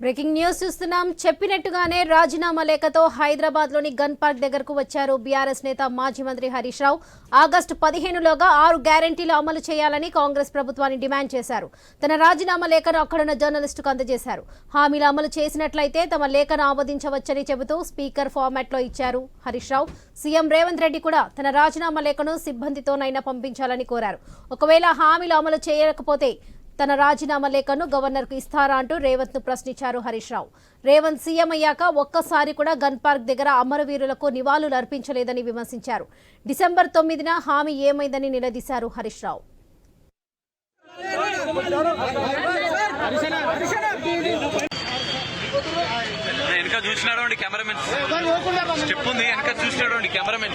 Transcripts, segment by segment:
Breaking news చూస్తున్నాం. చెప్పినట్టుగానే రాజీనామా లేఖతో హైదరాబాద్ లోని గన్ పార్క్ దగ్గరకు వచ్చారు బీఆర్ఎస్ నేత మాజీ మంత్రి హరీష్ రావు. ఆగస్టు 15లోగా 6 గ్యారెంటీలు అమలు చేయాలని కాంగ్రెస్ ప్రభుత్వాన్ని డిమాండ్ చేశారు. తన రాజీనామా లేఖను అక్కడున్న జర్నలిస్టుకు అందజేశారు. హామీలు అమలు చేసినట్లయితే తమ లేఖను ఆమోదించవచ్చని చెబుతూ స్పీకర్ ఫార్మాట్ లో ఇచ్చారు హరీష్ రావు. సీఎం రేవంత్ రెడ్డి కూడా తన రాజీనామా లేఖను సిబ్బందితోనైనా పంపించాలని కోరారు. ఒకవేళ హామీలు అమలు చేయకపోతే తన రాజీనామా లేఖను గవర్నర్కు ఇస్తారా అంటూ రేవంత్ ను ప్రశ్నించారు హరీష్ రావు. రేవంత్ సీఎం అయ్యాక ఒక్కసారి కూడా గన్ పార్క్ దగ్గర అమరవీరులకు నివాళులు అర్పించలేదని విమర్శించారు. డిసెంబర్ 9న హామీ ఏమైందని నిలదీశారు హరీష్ రావు. వెనక చూసినాడు కెమెరామెన్ స్టెప్ ఉంది, వెనక చూసినాడు కెమెరామెన్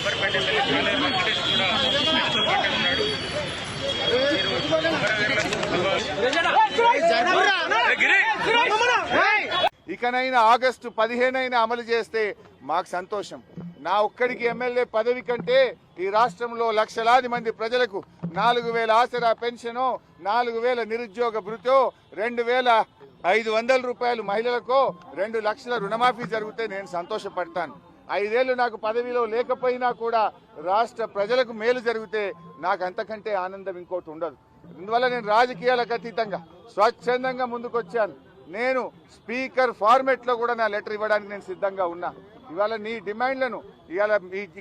ఇకనైనా ఆగస్టు 15 అమలు చేస్తే మాకు సంతోషం. నా ఒక్కడికి ఎమ్మెల్యే పదవి కంటే ఈ రాష్ట్రంలో లక్షలాది మంది ప్రజలకు 4000 ఆసరా పెన్షను, 4000 నిరుద్యోగ భృతో, 2500 రూపాయలు మహిళలకు, 2 లక్షల రుణమాఫీ జరిగితే నేను సంతోషపడతాను. 5 ఏళ్లు నాకు పదవిలో లేకపోయినా కూడా రాష్ట్ర ప్రజలకు మేలు జరిగితే నాకు అంతకంటే ఆనందం ఇంకోటి ఉండదు. అందువల్ల నేను రాజకీయాలకు అతీతంగా స్వచ్ఛందంగా ముందుకొచ్చాను. నేను స్పీకర్ ఫార్మెట్ లో కూడా నా లెటర్ ఇవ్వడానికి నేను సిద్ధంగా ఉన్నా. ఇవాళ నీ డిమాండ్లను ఇవాళ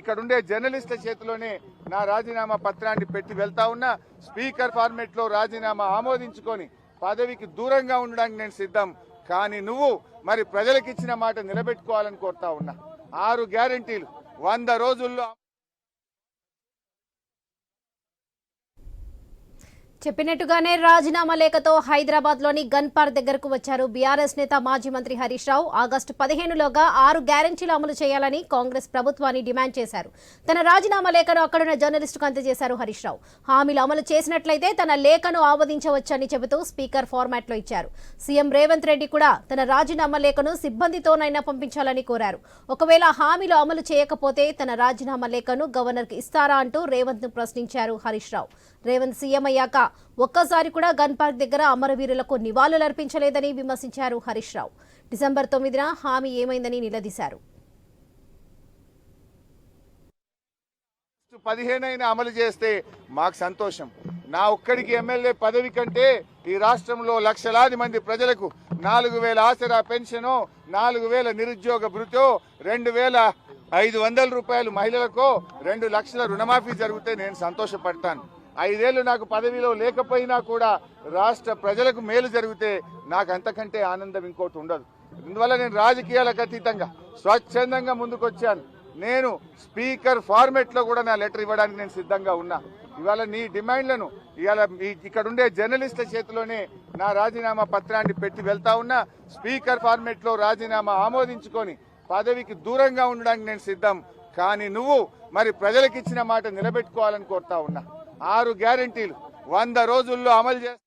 ఇక్కడ ఉండే జర్నలిస్టుల చేతిలోనే నా రాజీనామా పత్రాన్ని పెట్టి వెళ్తా ఉన్నా. స్పీకర్ ఫార్మెట్ లో రాజీనామా ఆమోదించుకొని పదవికి దూరంగా ఉండడానికి నేను సిద్ధం. కానీ నువ్వు మరి ప్రజలకు ఇచ్చిన మాట నిలబెట్టుకోవాలని కోరుతా ఉన్నా. 6 గ్యారెంటీలు 100 రోజుల్లో చెప్పినట్టుగానే రాజీనామా లేఖతో హైదరాబాద్ లోని గన్ పార్క్ దగ్గరకు వచ్చారు బీఆర్ఎస్ నేత మాజీ మంత్రి హరీష్ రావు. ఆగస్టు 15లోగా 6 గ్యారెంటీలు అమలు చేయాలని కాంగ్రెస్ ప్రభుత్వాన్ని డిమాండ్ చేశారు. తన రాజీనామా లేఖను అక్కడున్న జర్నలిస్టుకు అందజేశారు హరీష్ రావు. హామీలు అమలు చేసినట్లయితే తన లేఖను ఆమోదించవచ్చని చెబుతూ స్పీకర్ ఫార్మాట్ లో ఇచ్చారు. సీఎం రేవంత్ రెడ్డి కూడా తన రాజీనామా లేఖను సిబ్బందితోనైనా పంపించాలని కోరారు. ఒకవేళ హామీలు అమలు చేయకపోతే తన రాజీనామా లేఖను గవర్నర్కు ఇస్తారా అంటూ రేవంత్ ను ప్రశ్నించారు హరీష్ రావు. రేవంత్ సీఎం అయ్యాక ఒక్కసారి కూడా గన్ పార్క్ దగ్గర అమరవీరులకు నివాళులు అర్పించలేదని విమర్శించారు హరీష్ రావు. డిసెంబర్ 9న హామీ ఏమైందని నిలదీశారు. 15 అమలు చేస్తే మాకు సంతోషం. నా ఒక్కడికి ఎమ్మెల్యే పదవి కంటే ఈ రాష్ట్రంలో లక్షలాది మంది ప్రజలకు 4000 ఆసరా పెన్షను, 4000 నిరుద్యోగ భృతో, 2500 రూపాయలు మహిళలకు, 2 లక్షల రుణమాఫీ జరిగితే నేను సంతోషపడతాను. 5 ఏళ్లు నాకు పదవిలో లేకపోయినా కూడా రాష్ట్ర ప్రజలకు మేలు జరిగితే నాకు అంతకంటే ఆనందం ఇంకోటి ఉండదు. అందువల్ల నేను రాజకీయాలకు అతీతంగా స్వచ్ఛందంగా ముందుకొచ్చాను. నేను స్పీకర్ ఫార్మెట్ లో కూడా నా లెటర్ ఇవ్వడానికి నేను సిద్ధంగా ఉన్నా. ఇవాళ నీ డిమాండ్లను ఇవాళ ఇక్కడ ఉండే జర్నలిస్టుల చేతిలోనే నా రాజీనామా పత్రాన్ని పెట్టి వెళ్తా ఉన్నా. స్పీకర్ ఫార్మెట్ లో రాజీనామా ఆమోదించుకొని పదవికి దూరంగా ఉండడానికి నేను సిద్ధం. కానీ నువ్వు మరి ప్రజలకు ఇచ్చిన మాట నిలబెట్టుకోవాలని కోరుతా ఉన్నా. 6 గ్యారెంటీలు 100 రోజుల్లో అమలు చేస్తా.